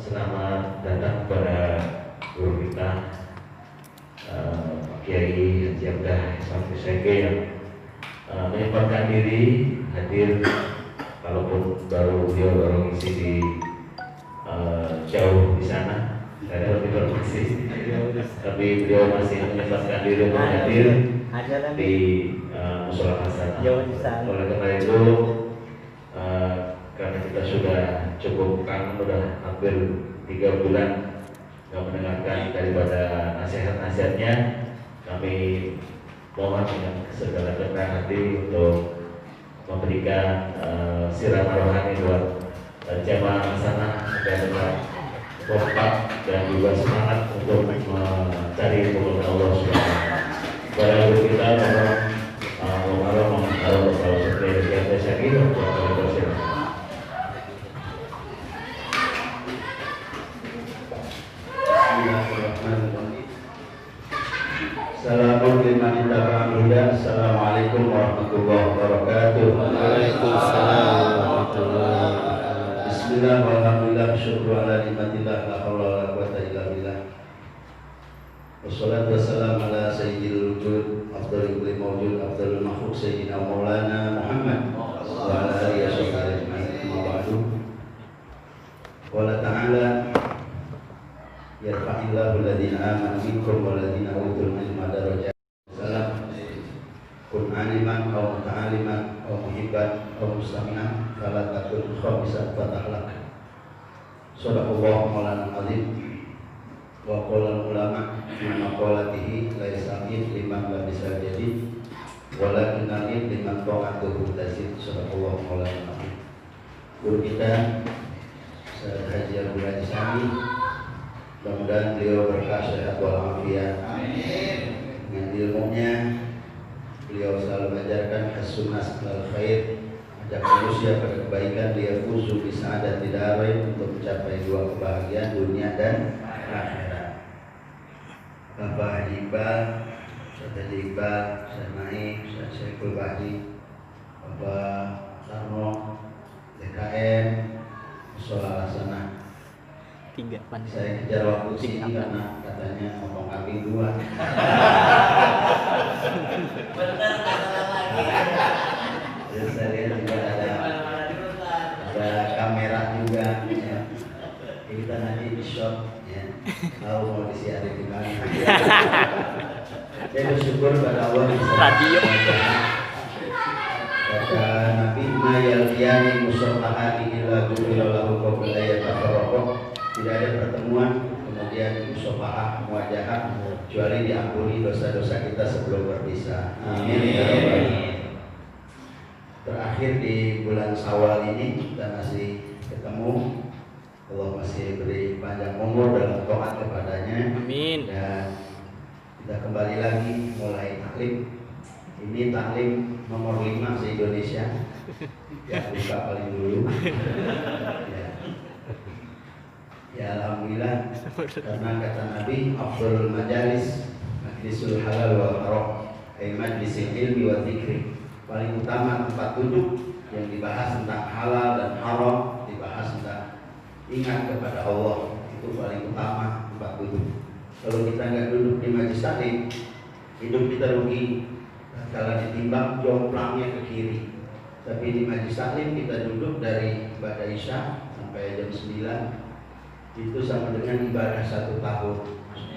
selamat datang kepada guru kita Pak Kiai Haji Abdah Islam Kuseke yang menyempatkan diri hadir, kalaupun beliau baru ngisi di jauh di sana, saya lebih berfungsi, tapi beliau masih menyempatkan diri untuk hadir di musola hasanah. Oleh karena itu, karena kita sudah cukup kangen, sudah hampir 3 bulan nggak mendengarkan daripada nasihat-nasihatnya, kami mohon dengan segala kerendahan hati untuk memberikan siraman rohani buat jamaah hasanah agar tetap kompak dan juga semangat untuk mencari kemuliaan Allah Subhanahu. Pada guru kita kalau seperti yang saya kira Assalamualaikum warahmatullahi wabarakatuh. Waalaikumsalam warahmatullahi wabarakatuh. Bismillah walhamdulillah syukur ala nikmatillah la haula wala quwwata illa billah. Wassalatu wassalamu ala sayyidil wujud afdhalul kulli mawjud afdhalul makhluk sayyidina maulana Muhammad wa ala alihi washabbihi ajma'in. Amma ba'du. Qala ta'ala yarfa'illahu alladhina amanu minkum walladhina utul ilma darajat. Kun aliman aw muta'aliman aw muhibban aw mustami'an fala takun khamisat fatahlak. Sadaqallahu maulana azim. Wa qala ulama fi maqalatihi la yas'id liman la bisa jadi walakin na'id liman ta'atuhu tazid. Sadaqallahu maulana azim. Guru kita Ustaz Haji Abdul Haji Sami, mudah-mudahan beliau berkah sehat walafiat. Amin. Dengan ilmunya beliau selalu mengajarkan as-sunnah lal khair, ajak manusia pada kebaikan, dia fuzu bi sa'adati darain, untuk mencapai 2 kebahagiaan dunia dan akhirat. Bapak Haji Iqbal, Ustaz Haji Iqbal, Ustaz Naik, Ustaz Syekhul Haji, Bapak Sarno, DKM, Musola Hasanah. 3 pandai. Saya kejar waktu sini karena katanya ngomong kambing 2. Benar kata lagi. Terus saya lihat juga ada kamera juga. Ya. Kita nanti di shot, ya. Tahu mau disiarin di mana. Saya bersyukur pada Allah bisa Radio. Kata Nabi Mayaliyani musofahani illa gumilallahu qabla yatafarraqu. Tidak ada pertemuan kemudian musofahah muwajahah kecuali diampuni dosa-dosa kita sebelum berpisah. Amin ya rabbal alamin. Terakhir di bulan Syawal ini kita masih ketemu. Allah masih beri panjang umur dalam taat kepadanya. Amin. Dan kita kembali lagi mulai taklim. Ini taklim nomor 5 se-Indonesia. Ya, buka paling dulu. Ya alhamdulillah, karena kata Nabi afdhalul majalis majlisul halal wal haram, ay majlisil ilmi wa dzikri. Paling utama tempat duduk yang dibahas tentang halal dan haram, dibahas tentang ingat kepada Allah, itu paling utama tempat duduk. Kalau kita nggak duduk di majlis taklim, hidup kita rugi. Kalau ditimbang jomplangnya ke kiri. Tapi di majlis taklim kita duduk dari ba'da isya sampai jam 9. Itu sama dengan ibadah 1 tahun.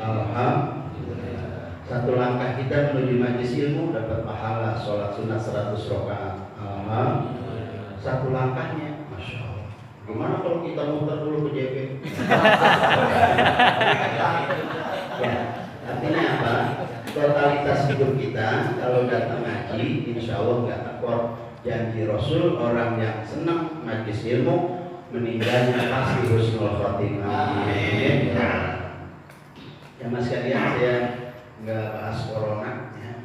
Alhamdulillah. 1 langkah kita menuju majlis ilmu dapat pahala sholat sunat 100 rakaat. Alhamdulillah. 1 langkahnya, masya Allah. Gimana kalau kita muter dulu ke JP? Ya, artinya apa? Totalitas hidup kita kalau datang ngaji, insya Allah nggak tekor. Janji Rasul, orang yang senang majlis ilmu meninggalnya pasti husnul khotimah. Amin. Ya mas sekalian, saya nggak bahas corona ya.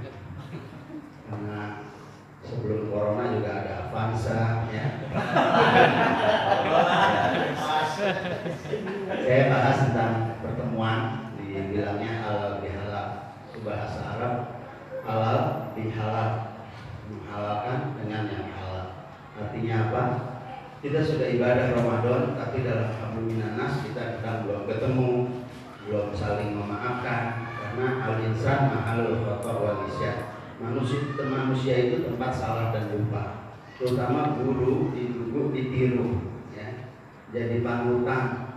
Karena sebelum corona juga ada Avanza ya. Saya bahas tentang pertemuan, dibilangnya halal bihalal. Itu bahasa Arab, halal bihalal, menghalalkan dengan yang halal. Artinya apa? Kita sudah ibadah Ramadan, tapi tapi dalam hablum minan nas kita sedang belum ketemu, belum saling memaafkan, karena al-insan mahalul khata' wal nisyan. Manusia itu tempat salah dan lupa, terutama guru ditiru, ya. Jadi panutan.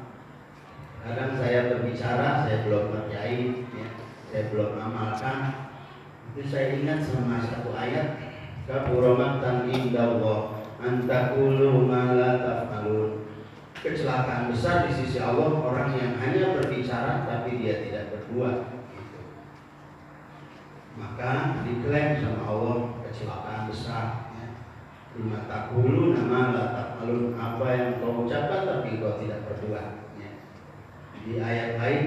Kadang saya berbicara, saya belum ngerjain, ya. Saya belum amalkan. Itu saya ingat sama satu ayat, kaburomatan indallah antakulu ma la taf'alun. Kecelakaan besar di sisi Allah orang yang hanya berbicara tapi dia tidak berbuat. Maka diklaim sama Allah kecelakaan besar, ya. Lima takulu nama la taf'alun, apa yang kau ucapkan tapi kau tidak berbuat, ya. Di ayat lain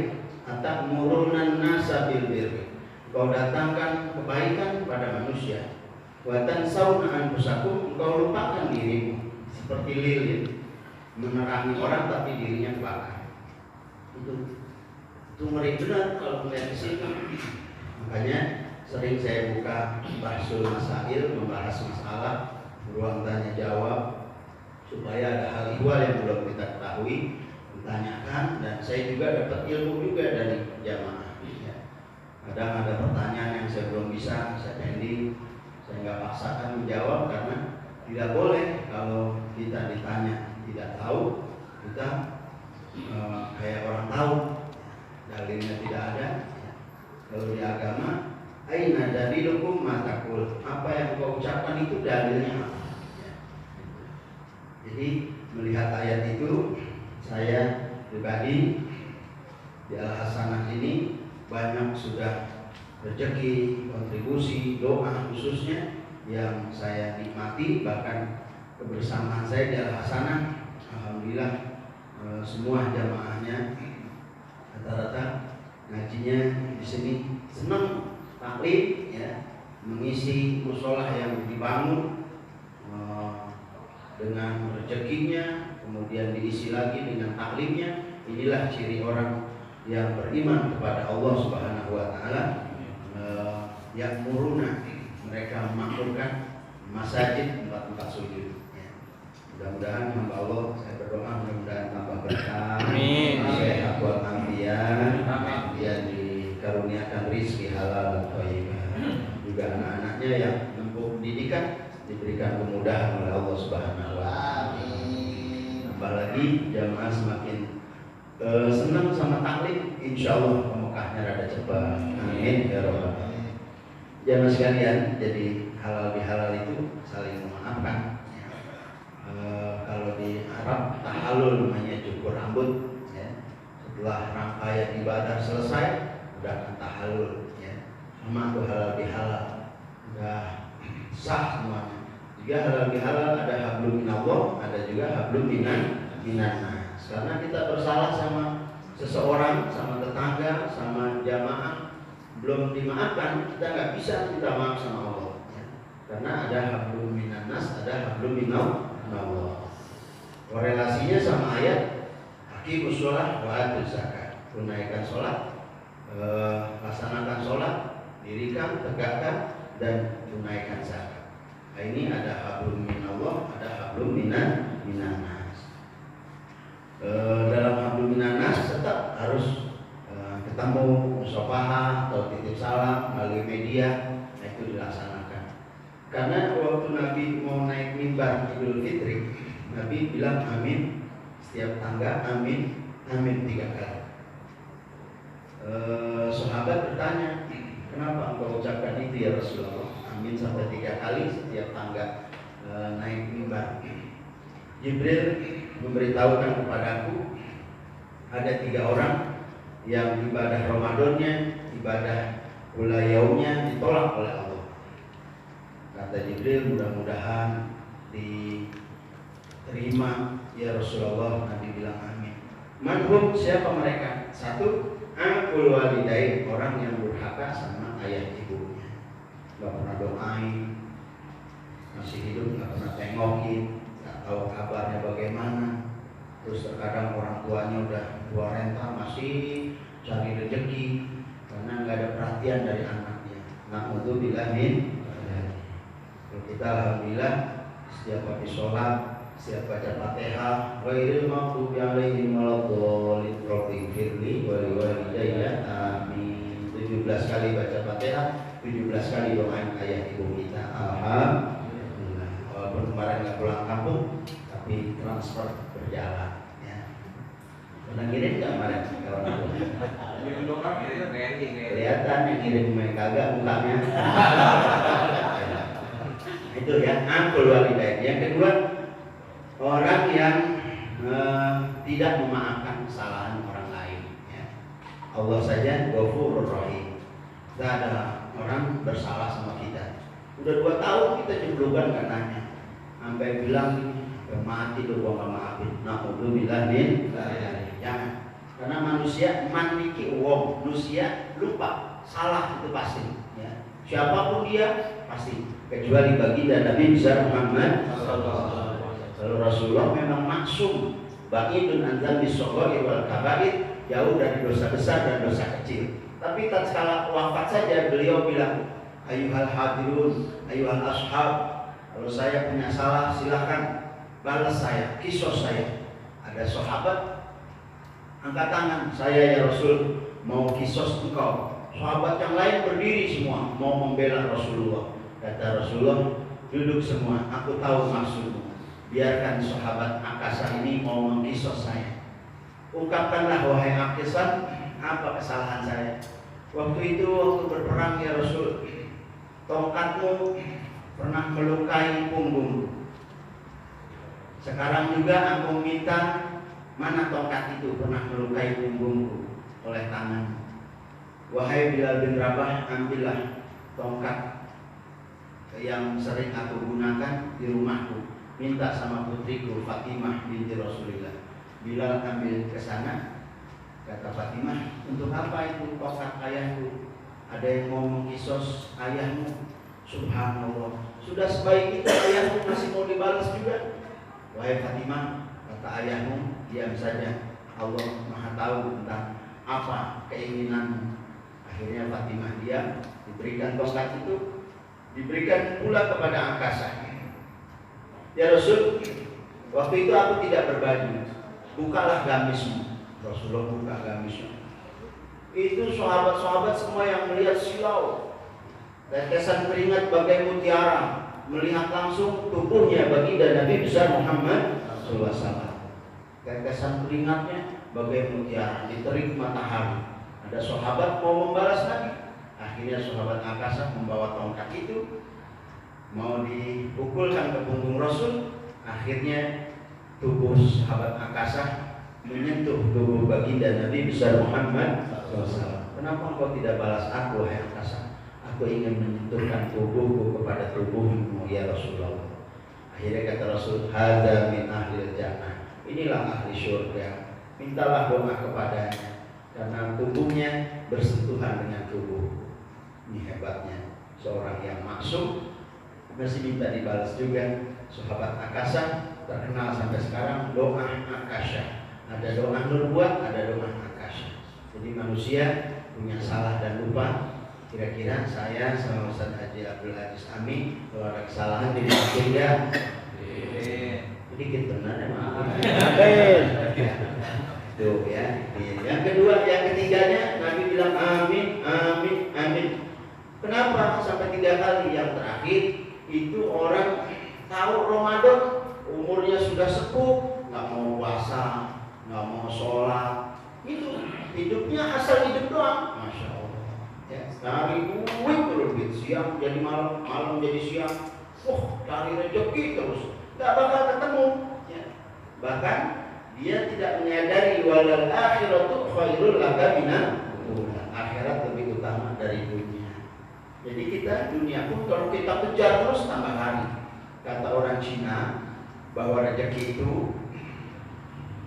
atamuruna nasa bil birri, kau datangkan kebaikan kepada manusia, wa tansawna anfusakum, kau lupakan dirimu, seperti lilin menerangi orang tapi dirinya kebakar. Itu ngeri benar kalau melihat di sini. Makanya sering saya buka bahsul masail, membahas masalah, ruang tanya jawab, supaya ada hal ihwal yang belum kita ketahui ditanyakan, dan saya juga dapat ilmu juga dari jamaah, ya. Kadang ada pertanyaan yang saya belum bisa, saya pending, saya nggak paksakan menjawab, karena tidak boleh kalau kita ditanya tidak tahu, kita kayak orang tahu, dalilnya tidak ada, ya. Kalau di agama, aina dalilukum ma taqul, apa yang kau ucapkan itu dalilnya apa, ya. Jadi melihat ayat itu, saya pribadi di Al-Hasanah ini banyak sudah rezeki, kontribusi, doa khususnya yang saya nikmati. Bahkan kebersamaan saya di Al-Hasanah, alhamdulillah, semua jamaahnya rata-rata ngajinya di sini senang, taklim, ya, mengisi musola yang dibangun dengan rezekinya, kemudian diisi lagi dengan taklimnya. Inilah ciri orang yang beriman kepada Allah Subhanahu wa taala. Yang muruna, mereka memakmurkan masjid, tempat-tempat sujud, ya. Mudah-mudahan hamba Allah, saya berdoa mudah-mudahan tambah berkah, sehat walafiat, kemudian dikaruniakan rizki halal dan thayyibah. Juga anak-anaknya yang menempuh pendidikan diberikan kemudahan oleh Allah Subhanahu wa taala. Tambah lagi jamaah semakin senang sama taklim, insyaallah Mekahnya rada cepat. Amin ya rabbal alamin. Jamaah sekalian, jadi halal bihalal itu saling memaafkan, ya. Kalau di Arab tahalul namanya cukur rambut, ya. Setelah rangkaian ibadah selesai, udah akan tahalul, ya. Sama tuh halal bihalal, udah sah semuanya. Juga halal bihalal ada hablum minallah, ada juga hablum minannas. Karena kita bersalah sama seseorang, sama tetangga, sama jamaah, belum dimaafkan, kita nggak bisa minta maaf sama Allah, ya. Karena ada hablum minannas, ada hablum minallah. Korelasinya sama ayat aqimus shalah wa atuz zakat, tunaikan sholat, laksanakan sholat, dirikan, tegakkan, dan tunaikan zakat. Nah, ini ada hablum minallah, ada hablum minannas. Dalam hablum minannas tetap harus ketemu, musyafahah atau titip salam melalui media, nah itu dilaksanakan. Karena waktu Nabi mau naik mimbar Idul Fitri, Nabi bilang amin setiap tangga, amin, amin 3 kali. Sahabat bertanya, kenapa engkau ucapkan itu ya Rasulullah? Amin sampai 3 kali setiap tangga naik mimbar. Jibril memberitahukan kepadaku ada 3 orang yang ibadah Ramadannya, ibadah ulayaumnya ditolak oleh Allah. Kata Jibril, mudah-mudahan diterima ya Rasulullah. Nabi bilang amin. Manhum, siapa mereka? 1, aqul walidain, orang yang durhaka sama ayah ibunya, gak pernah doain, masih hidup gak pernah tengokin, gak tahu kabarnya bagaimana. Terus terkadang orang tuanya udah tua renta masih cari rezeki karena nggak ada perhatian dari anaknya. Na'udzubillah min. Kalau kita alhamdulillah setiap habis sholat Siap baca Fatihah. Ghairil maghdubi 'alaihim waladdallin. Rabbi firli wa liwalidayya amin. 17 kali baca Fatihah, 17 kali doain ayah ibu kita. Alhamdulillah. Walaupun kemarin nggak pulang kampung, tapi transfer berjalan. Ya. Pernah ngirim nggak kemarin? Kalau kelihatan yang ngirim kagak mukanya. Itu ya, angkul walidain. Yang kedua, orang yang tidak memaafkan kesalahan orang lain. Ya. Allah saja Ghafurur Rahim. Kita ada orang bersalah sama kita. Udah 2 tahun kita jeblokan gak nanya. Sampai bilang mati lu gua gak maafin. Na'udzubillah min jangan. Karena manusia maniki wong, manusia lupa, salah itu pasti. Ya. Siapapun dia pasti. Kecuali baginda Nabi besar Muhammad kalau Rasulullah memang maksum, ba'idun an dzambi shagha'ir wal kaba'ir, jauh dari dosa besar dan dosa kecil. Tapi tatkala wafat saja beliau bilang, ayyuhal hadirun, ayyuhal ashab, kalau saya punya salah silahkan balas saya, kisos saya. Ada sahabat angkat tangan, saya ya Rasul mau kisos engkau. Sahabat yang lain berdiri semua mau membela Rasulullah. Kata Rasulullah, duduk semua, aku tahu maksudmu. Biarkan sahabat Akasa ini mau mengkisos saya. Ungkapkanlah wahai Akasa, apa kesalahan saya. Waktu itu waktu berperang ya Rasul, tongkatmu pernah melukai punggung. Sekarang juga aku minta, mana tongkat itu pernah melukai punggungku oleh tangan. Wahai Bilal bin Rabah, ambillah tongkat yang sering aku gunakan di rumahku. Minta sama putriku Fatimah binti Rasulullah. Bilal ambil ke sana. Kata Fatimah, untuk apa itu tongkat ayahku? Ada yang mau mengkisos ayahmu? Subhanallah. Sudah sebaik itu ayahmu masih mau dibalas juga. Wahai Fatimah, kata ayahmu, diam saja. Allah Maha tahu tentang apa keinginan. Akhirnya Fatimah diam, diberikan tongkat itu, diberikan pula kepada Akasa. Ya Rasul, waktu itu aku tidak berbaju. Bukalah gamismu. Rasulullah buka gamisnya. Itu sahabat-sahabat semua yang melihat silau, tetesan keringat bagai mutiara, melihat langsung tubuhnya baginda Nabi besar Muhammad SAW. Tetesan keringatnya bagai mutiara, diterik matahari. Ada sahabat mau membalas Nabi. Akhirnya sahabat Akasa membawa tongkat itu, mau dipukulkan ke punggung Rasul. Akhirnya tubuh sahabat Akasa menyentuh tubuh baginda Nabi besar Muhammad SAW. Kenapa engkau tidak balas aku, wahai Akasa? Aku ingin menyentuhkan tubuhku kepada tubuhmu ya Rasulullah. Akhirnya kata Rasul, hadza min ahlil jannah. Inilah ahli syurga. Mintalah doa kepadanya karena tubuhnya bersentuhan dengan tubuh. Ini hebatnya seorang yang maksum masih minta dibalas juga. Sahabat Akasa terkenal sampai sekarang doa Akasa. Ada doa nubuat, ada doa Akasa. Jadi manusia punya salah dan lupa. Kira-kira saya sama Ustaz Haji Abdul Aziz Ami kalau ada kesalahan dimaafin ya. Sedikit benar ya, maaf. Tuh ya. Yang kedua, yang ketiganya Nabi bilang amin, amin, amin. Kenapa sampai 3 kali? Yang terakhir itu orang tahu Ramadan, umurnya sudah sepuh, nggak mau puasa, nggak mau sholat, itu hidupnya asal hidup doang. Masya Allah. Ya, cari duit terus, siang jadi malam, malam jadi siang. Cari rezeki terus, nggak bakal ketemu. Ya. Bahkan dia tidak menyadari walal akhiratu khairul laka minal ula. Akhirat lebih utama dari dunia. Jadi kita dunia pun kalau kita kejar terus tambah hari. Kata orang Cina bahwa rezeki itu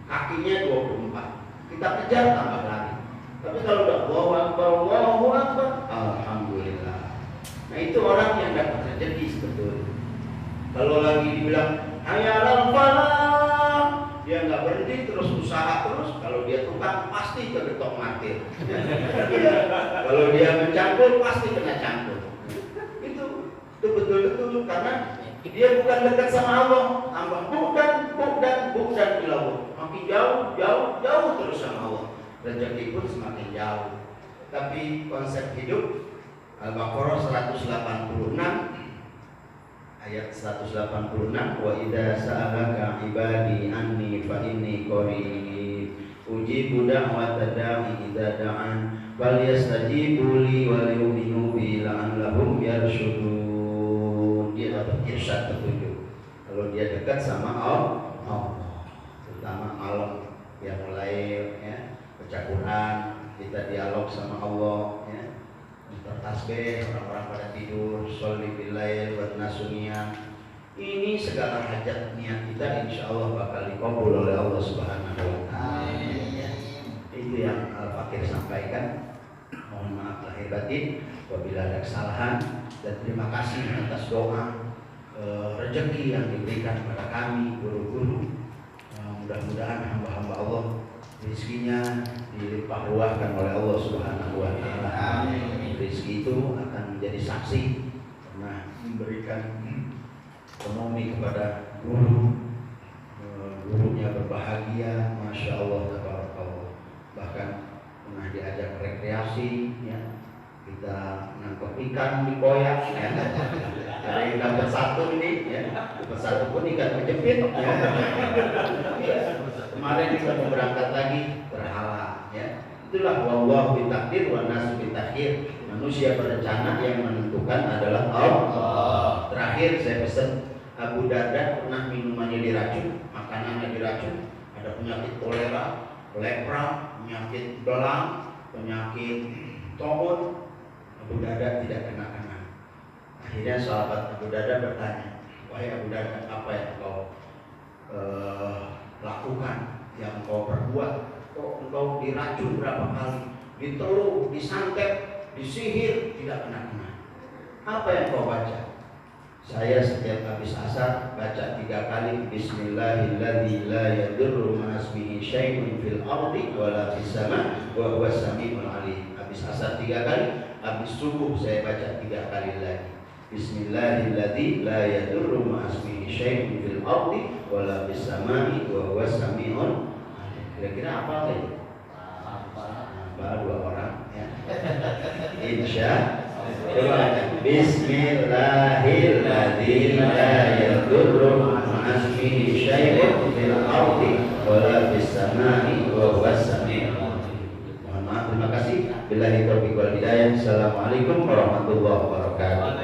kakinya 24. Kita kejar tambah lari. Tapi kalau udah Allahu Akbar, alhamdulillah. Nah itu orang yang dapat rezeki sebetulnya. Kalau lagi dibilang hayalal falah, dia nggak berhenti terus usaha terus. Kalau dia tukang pasti kegetok mati. Kalau dia mencangkul pasti kena cangkul. Itu betul-betul karena dia bukan dekat sama Allah, tambah bukan dan ilawah, makin jauh terus sama Allah. Rezeki pun semakin jauh. Tapi konsep hidup Al-Baqarah 186 ayat 186, wa idza sa'alaka ibadi anni fa inni qarib ujibu da'wata da'i idza da'an falyastajibu li wa liyu'minu bi la'allahum yarshudun. Dia dapat irsyad petunjuk kalau dia dekat sama Allah, terutama malam yang mulai ya baca Quran, kita dialog sama Allah ya. Tasbih, orang-orang pada tidur, sholli billail wa nasumiyah. Ini segala hajat niat kita insya Allah bakal dikabul oleh Allah Subhanahu wa Ta'ala. Itu yang Al-Fakir sampaikan. Mohon maaf lahir batin apabila ada kesalahan, dan terima kasih atas doa rezeki yang diberikan kepada kami guru-guru. Mudah-mudahan hamba-hamba Allah rezekinya dilimpah ruahkan oleh Allah Subhanahu wa Ta'ala. Rezeki itu akan menjadi saksi karena memberikan ekonomi kepada guru, gurunya berbahagia, masya Allah, tabarakallah. Bahkan pernah diajak rekreasi, ya kita nangkep ikan di koyak, ya. Ada yang dapat satu ini, ya dapat satu pun ikan kejepit, ya. Kemarin kita mau berangkat lagi berhala, ya. Itulah wallahu bitakdir wa nasu bitakhir. Manusia berencana, yang menentukan adalah Allah. Terakhir saya pesan, Abu Darda pernah minumannya diracun, makanannya diracun, ada penyakit kolera, lepra, penyakit belang, penyakit tohon. Abu Darda tidak kena. Akhirnya sahabat Abu Darda bertanya, wahai Abu Darda, apa yang kau lakukan, yang kau perbuat? Kok engkau diracun berapa kali, diteluh, disantet, disihir, tidak kena. Apa yang kau baca? Saya setiap habis asar baca 3 kali Bismillahilladzi la yadurru ma'asmihi syai'un fil ardi wala fis sama wa huwas samiul alim. Habis asar 3 kali, habis subuh saya baca 3 kali lagi Bismillahilladzi la yadurru ma'asmihi syai'un fil ardi wala fis sama wa huwas samiul alim. Kira-kira apa lagi? Dua orang ya. Insya Allah. Bismillahirrahmanirrahim. La yadurru ma'asmihi syai'un fil ardi wala fis samai wa huwas samiul alim. Mohon maaf, terima kasih. Billahi taufiq wal hidayah. Assalamualaikum warahmatullahi wabarakatuh.